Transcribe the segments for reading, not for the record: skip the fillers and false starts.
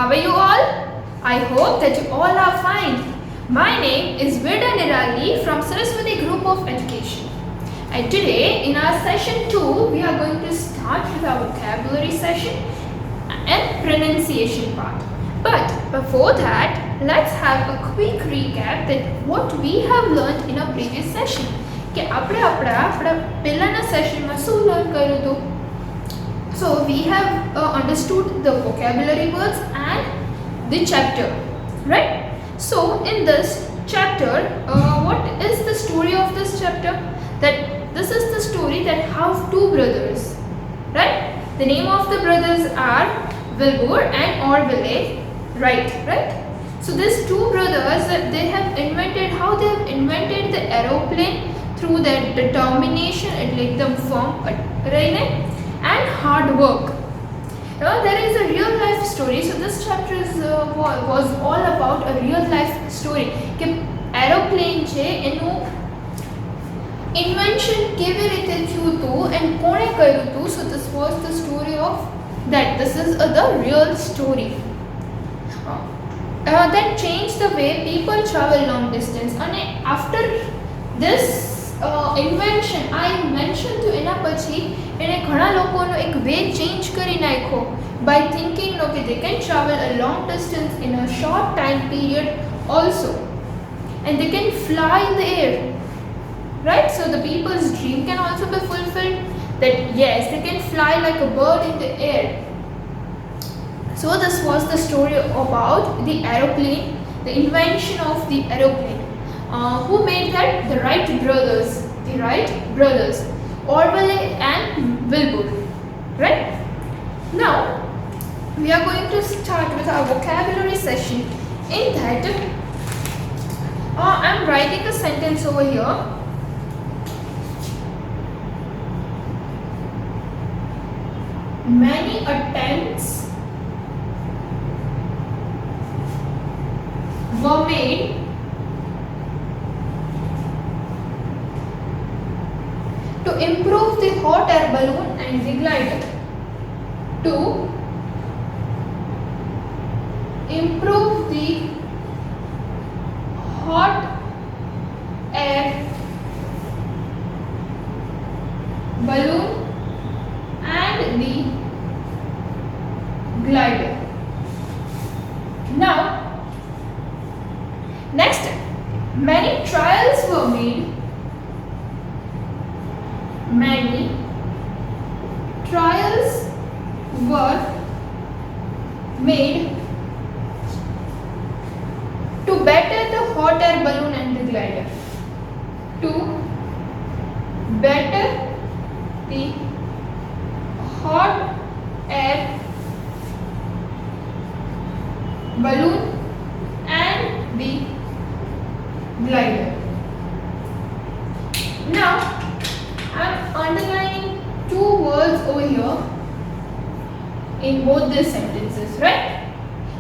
How are you all? I hope that you all are fine. My name is Vida Nirali from Saraswati Group of Education. And today in our session 2, we are going to start with our vocabulary session and pronunciation part. But before that, let's have a quick recap that what we have learned in our previous session. કે આપણે આપણા પહેલાના સેશનમાં શું learn કર્યું હતું? So we have understood the vocabulary words and the chapter, right? So in this chapter, what is the story of this chapter? That this is the story that have two brothers, right? The name of the brothers are Wilbur and Orville, right? So these two brothers, they have invented the aeroplane through their determination and એકદમ firm રહીને and hard work. Now there is a real life story. So this chapter was all about a real life story કે aeroplane છે એનું invention કેવી રીતે થયું હતું and કોણે કર્યું હતું. So this was the story of that. This is the real story that changed the way people travel long distance. And after this invention આ ઇન્વેન્શન થયું એના પછી એણે ઘણા લોકોનો એક વે ચેન્જ કરી નાખ્યો by thinking okay they can travel a long distance in a short time period also and they can fly in the air, right? So the people's dream can also be fulfilled that yes they can fly like a bird in the air. So this was the story about the aeroplane, the invention of the aeroplane. Who made that? The Wright brothers, Orville and Wilbur, right? Now we are going to start with our vocabulary session. In that, I'm writing a sentence over here. Many attempts were made to improve the hot air balloon and the glider. To improve the hot air balloon and the glider. Now, next, many trials were made. Many trials were made to better the hot air balloon and the glider. To better the hot air balloon and the glider. Now I'm underlining two words over here in both these sentences, right?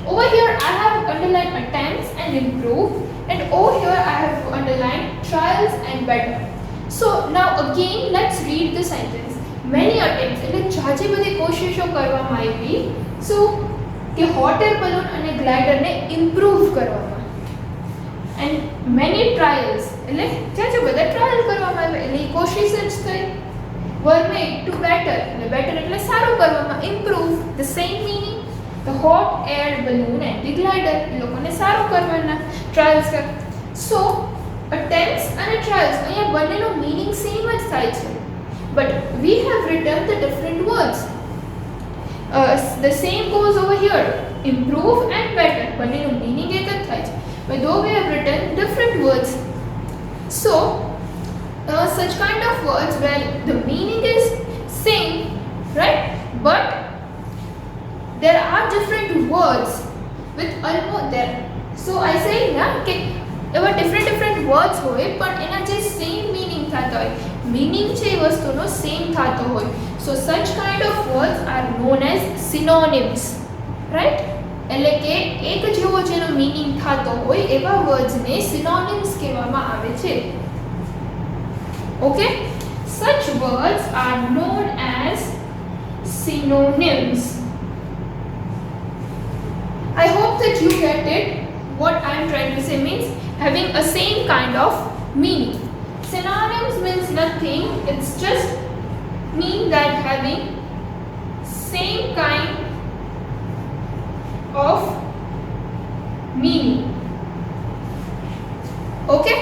Over here I have underlined attempts and improve, and over here I have underlined trials and better. So now again let's read the sentence. Many attempts એટલે જાજી બધી કોશિશો કરવામાં આવી so કે hot air balloon અને glider ને improve કરવામાં and many trials એટલે જાજુ બધા ટ્રાયલ કરવામાં આવે એટલે કોશિશ જ થઈ were made to better એટલે better એટલે સારું કરવામાં improve the same meaning the hot air balloon and the glider એ લોકોને સારું કરવાના trials કર. So attempts and trials અહીંયા બંનેનો meaning same જ થાય છે but we have written the different words. The same goes over here, improve and better બંનેનો meaning એક જ થાય છે but though we have written different words. So such kind of words where the meaning is same, right, but there are different words with almost there. So I say કે એવા different words હોય પણ એના જે same meaning થતા હોય meaning છે એ વસ્તુનો same થતો હોય. So such kind of words are known as synonyms, right? એટલે કે એક જેવો જેનો meaning થતો હોય એવા words ને synonyms કહેવામાં આવે છે. Okay, such words are known as synonyms. that you get it. What I am trying to say means having a same kind of meaning. Synonyms means nothing, it's just mean that having same kind of meaning. Okay,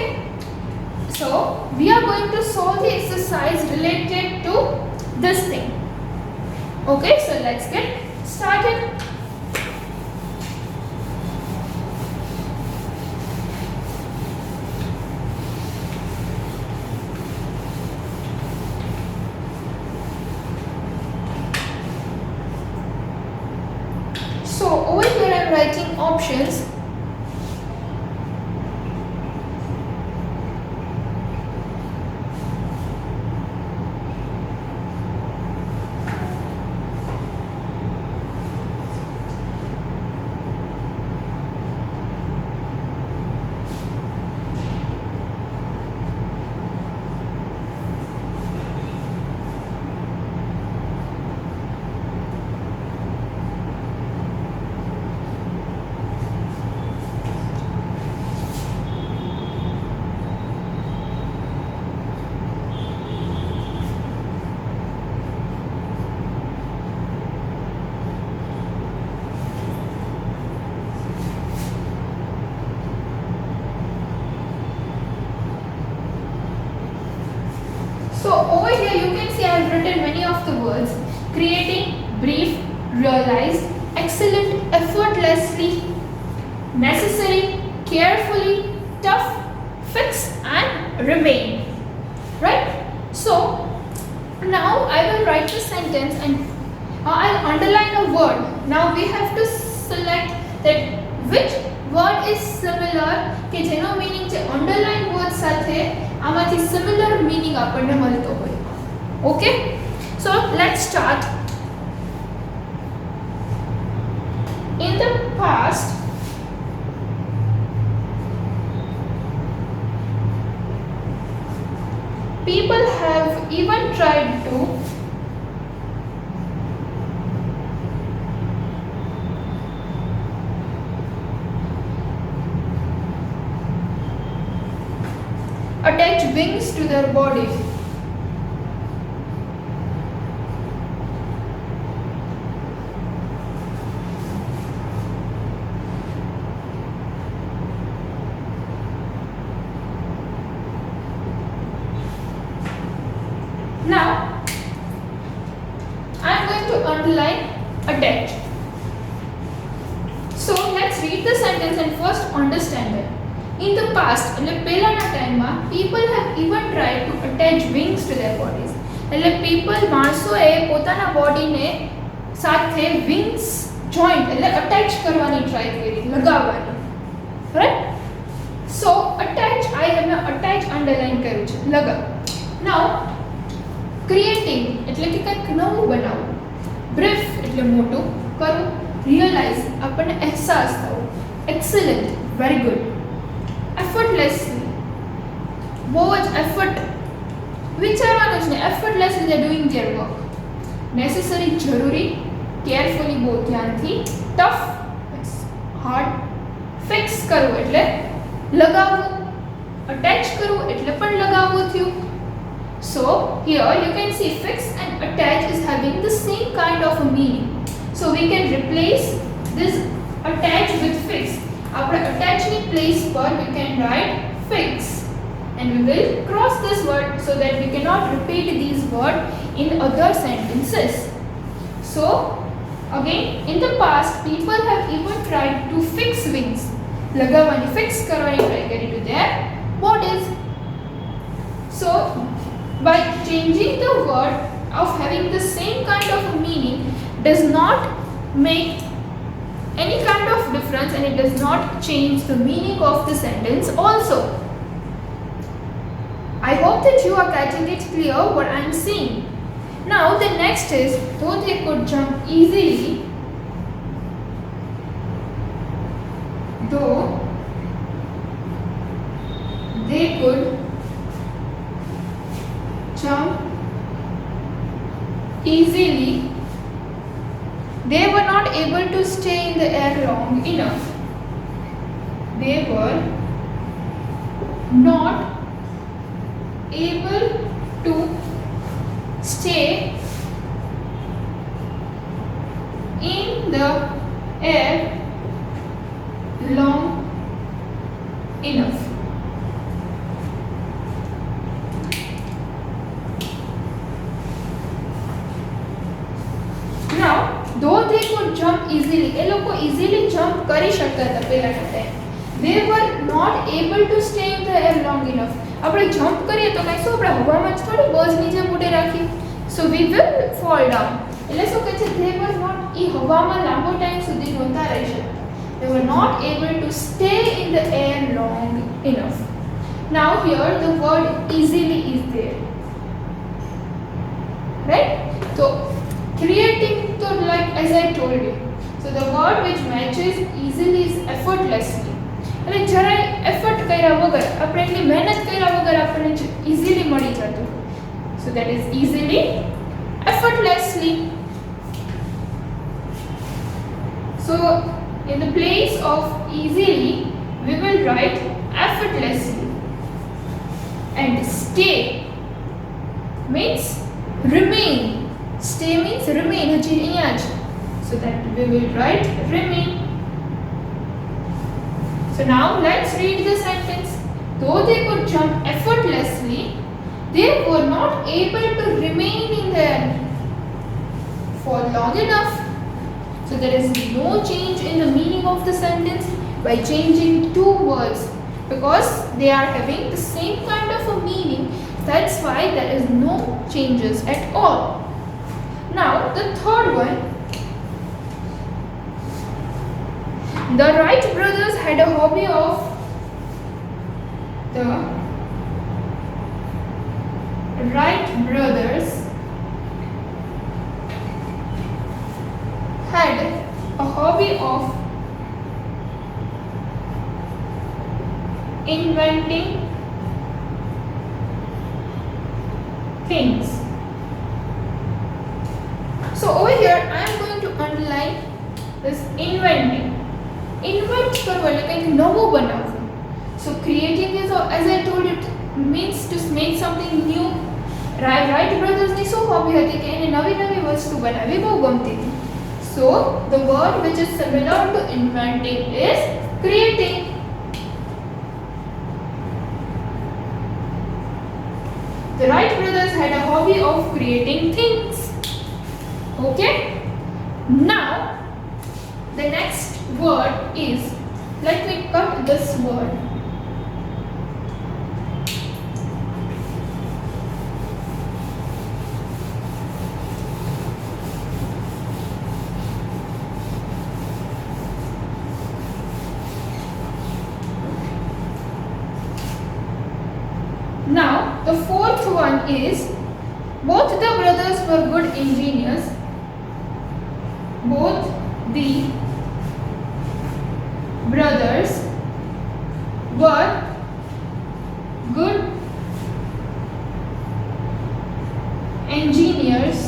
so we are going to solve the exercise related to this thing. Okay, so let's get started. So over here I am writing options. So over here you can see I have written many of the words: creating, brief, realized, excellent, effortlessly, necessary, carefully, tough, fix and remain. Right? So now I will write the sentence and I'll underline a word. Now we have to select that which word is similar કે જેનો meaning છે underline word સાથે આમાંથી similar meaning આપણને મળતો હોય. Okay, so let's start. In the past, people have even tried to attach wings to their bodies. Now, I am going to underline attach. So, let's read the sentence and first understand it. In the past, એટલે પહેલાના ટાઈમમાં people have even tried to attach wings to their bodies. એટલે people માણસોએ પોતાના બોડીને સાથે wings joint એટલે attach કરવાની try કરી, લગાવવાની. Right? So attach, I have attach underline કર્યું છે, લગાવ. Now creating એટલે કે કંઈક નવું બનાવવું. Brief એટલે મોટું કરવું. Realize આપણને અહેસાસ થવો. Excellent, very good. Effortlessly, बहुत effort विचारવાનું છે, effortlessly they are doing their work. Necessary, જરૂરી, carefully બહુ ધ્યાનથી, tough, it's hard, fix કરવું એટલે લગાવવું, attach કરવું એટલે પણ લગાવવું થયું. So here you can see fix and attach is having the same kind of a meaning. So we can replace this attach with fix. After attaching place पर we can write fix and we will cross this word so that we cannot repeat these words in other sentences. So again, in the past people have even tried to fix wings. लगावानी fix करवानी try करी to their bodies. So by changing the word of having the same kind of meaning does not make any kind of difference and it does not change the meaning of the sentence also. I hope that you are getting it clear what I am saying. Now the next is, though they could jump easily, though they could jump easily, they were not able to stay in the air long enough. they were not able to stay in the air long enough. Now, though they could jump easily, એ લોકો easily jump કરી શકતા હતા પહેલાના time. They were not able to stay in the air long enough. આપણે jump કરીએ તો કઈ શું આપણે હવામાં જ થોડી બસ નીચે મૂકી રાખી. So we will fall down. એટલે શું કહે છે they were not એ હવામાં લાંબો ટાઈમ સુધી નહોતા રહી શકતા. They were not able to stay in the air long enough. Now here the word easily is there. Right? So creating to like as I told you. So the word which matches easily is effortlessly. એટલે જરાય effort કર્યા વગર આપણે એટલી મહેનત કર્યા વગર આપણને ઇઝીલી મળી જતું. So that is easily, effortlessly. So in the place of easily we will write effortlessly. And stay means remain. Stay means remain. હજી અહીંયા જ. So that we will write remain. So now let's read the sentence. Though they could jump effortlessly, they were not able to remain in the air for long enough. So there is no change in the meaning of the sentence by changing two words, because they are having the same kind of a meaning. That's why there is no changes at all. Now the third one. The Wright brothers had a hobby of the Wright brothers had a hobby of inventing things. So over here I am going to underline this inventing. Invent કરવું એટલે કંઈક નવું બનાવવું. So creating is, as I told you, means to make something new. Wright brothers ની શું hobby હતી કે એને નવી નવી વસ્તુ બનાવવી બહુ ગમતી હતી. So the word which is similar to inventing is creating. The Wright brothers had a hobby of creating things. Okay? Now the next word is, let me cut this word. Now the fourth one is, both the brothers were good engineers. Both the brothers were good engineers,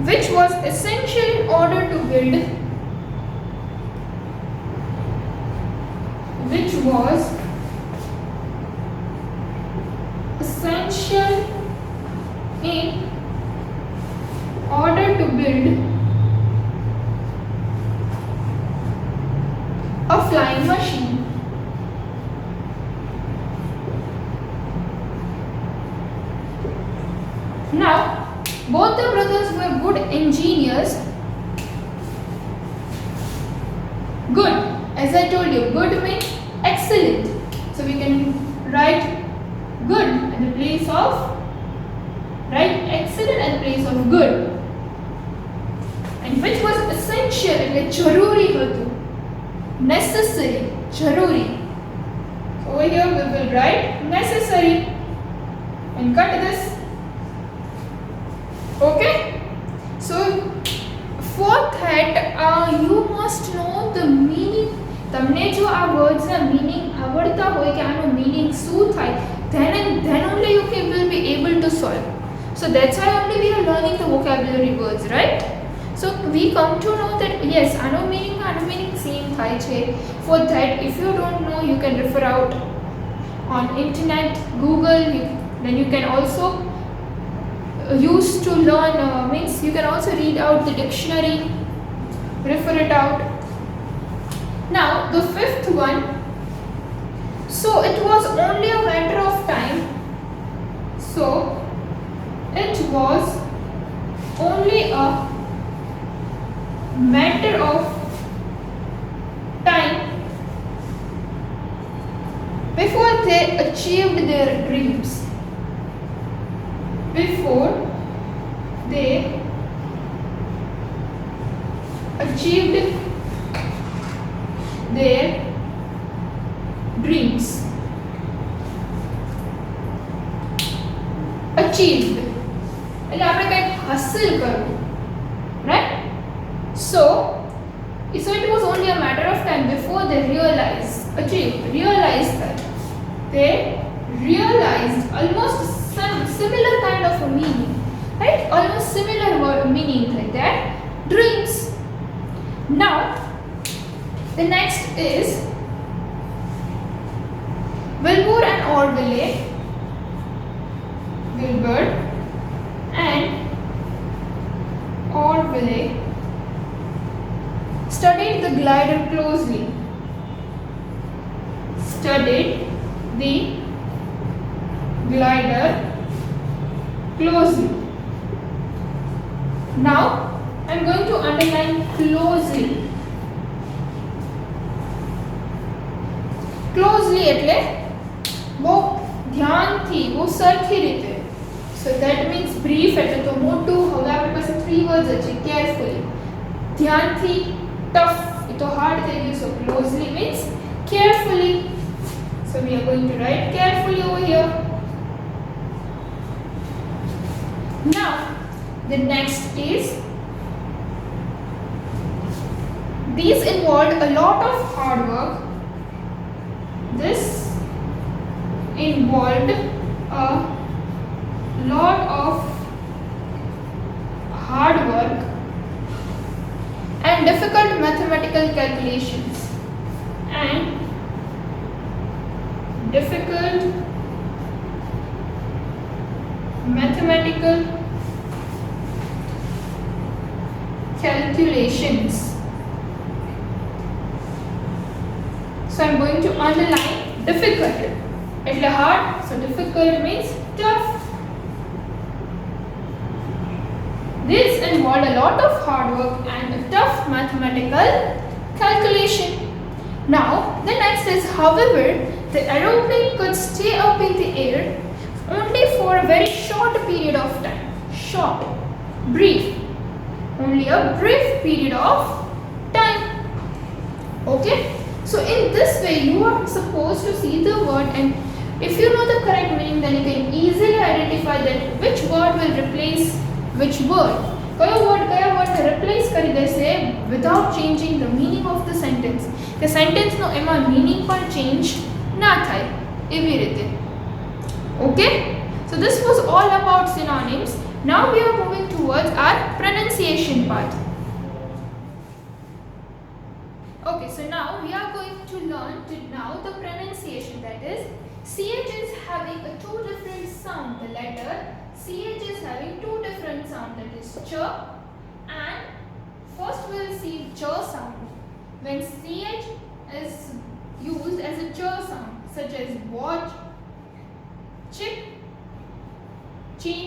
which was essential in order to build, which was essential in order to build a flying machine. Now, both the brothers were good engineers. Good, as I told you, good means excellent. So we can write good in the place of, write excellent in the place of good. And which was essential, એટલે જરૂરી હતું. Necessary, જરૂરી. So over here we will write necessary and cut this. Okay? So for that you must know the meaning. તમને જો આ words ના meaning આવડતા હોય કે આનો મીનિંગ શું થાય, then only you will be able to solve. So that's why only we are learning the vocabulary words, right? So we come to know that yes, આનો meaning same થાય છે. For that, if you don't know, you can refer out on internet, Google. Then you can also use to learn, means you can also read out the dictionary, refer it out. Now the fifth one, so it was only a matter of time. So it was only a matter of time before they achieved their dreams. Before they achieved their dreams. Achieved એટલે આપણે કંઈક હાસિલ કરવું, right? So it was only a matter of time before they realized that they realized almost some similar kind of a meaning, right? Almost similar word meaning like that, dreams. Now the next is Wilbur and Orville. Wilbur and Orville studied the glider closely. Studied the glider closely. Now I am going to underline closely. Closely એટલે બહુ ધ્યાનથી, બહુ સરખી રીતે. So that means brief એટલે તો મોટું. હવે આપણી પાસે 3 words છે. Carefully, ધ્યાનથી, tough એ તો hard થઈ ગયું. So closely means carefully. So we are going to write carefully over here. Now the next is, these involved a lot of hard work. This involved a lot of hard work and difficult mathematical calculations. And difficult mathematical calculations. So I'm going to underline difficult. એટલે hard, so difficult means tough. This involved a lot of hard work and a tough mathematical calculation. Now the next is, however, the aeroplane could stay up in the air only for a very short period of time. Short, brief, only a brief period of time. Okay, so in this way you are supposed to see the word, and if you know the correct meaning, then you can easily identify that which word will replace which word. કયો વર્ડને replace કરી દેશે without changing the meaning of the sentence. કે સેન્ટેન્સનો એમાં meaning પણ change ના થાય એવી રીતે. Okay, so this was all about synonyms. Now we are moving towards our pronunciation part. Okay, so now we are going to learn now the pronunciation, that is CH is having a 2 different sound. The letter CH is having 2 different sound, that is ch, and first we will see ch sound. When CH is used as a ch sound, such as watch, chip, chin,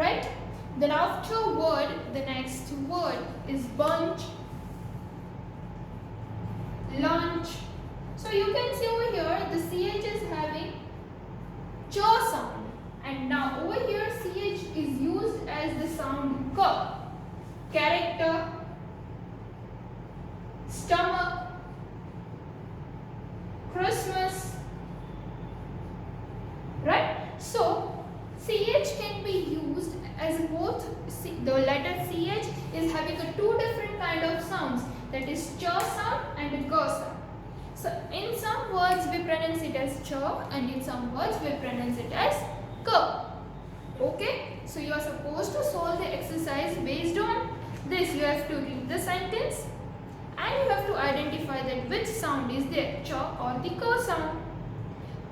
right? Then after word, the next word is bunch, lunch. So you can see over here the CH is having ch sound, and now over here CH is used as the sound k. Character, stomach, Christmas, right? So CH can be used as both. The letter CH is having a 2 different kind of sounds, that is ch sound and g sound. So in some words we pronounce it as ch, and in some words we pronounce it as k. Okay, so you are supposed to solve the exercise based on this. You have to read the sentence, and you have to identify that which sound is there, ch or the k sound.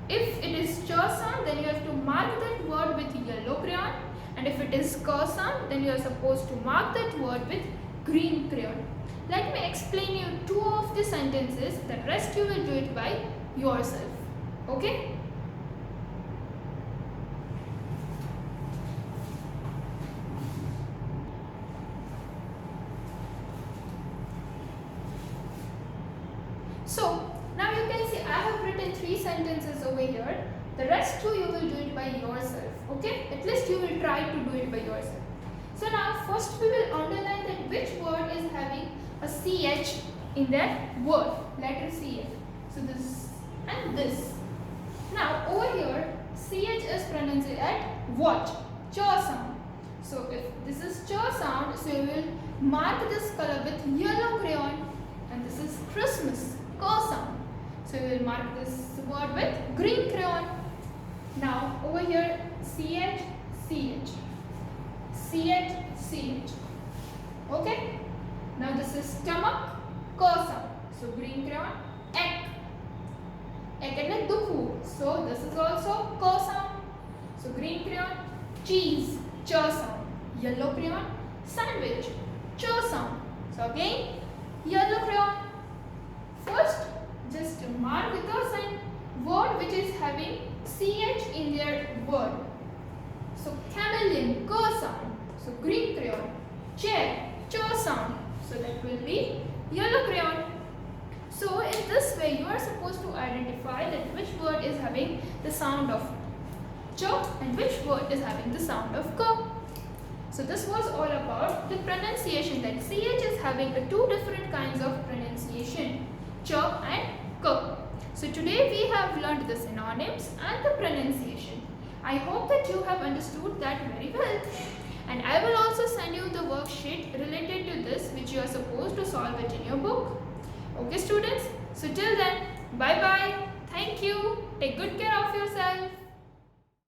If it is ch sound, then you have to mark that word with yellow crayon, and if it is k sound, then you are supposed to mark that word with green crayon. Let me explain you two of the sentences, the rest you will do it by yourself. Okay? So, now you can see I have written 3 sentences over here. The rest two you will do it by yourself. Okay? At least you will try to do it by yourself. So now first we will underline that which word is having a CH in that word. Letter CH. So this and this. Now over here CH is pronounced at what? Ch sound. So if this is ch sound, so you will mark this color with yellow crayon, and this is Christmas. Sound. So we will mark this word with green crayon. Now over here CH, CH, CH, CH. Okay. Now this is stomach, sound. So green crayon, ek. Ek and dukhu. So this is also sound. So green crayon, cheese, ch sound. Yellow crayon, sandwich, ch sound. So again, yellow crayon. First, just mark with a sign word which is having CH in their word. So chameleon, k sound. So green crayon. Chair, ch sound. So that will be yellow crayon. So in this way you are supposed to identify that which word is having the sound of ch and which word is having the sound of k. So this was all about the pronunciation, that CH is having two different kinds of pronunciation, ch and k. So today we have learned the synonyms and the pronunciation. I hope that you have understood that very well. And I will also send you the worksheet related to this, which you are supposed to solve it in your book. Okay students, so till then, bye bye. Thank you. Take good care of yourself.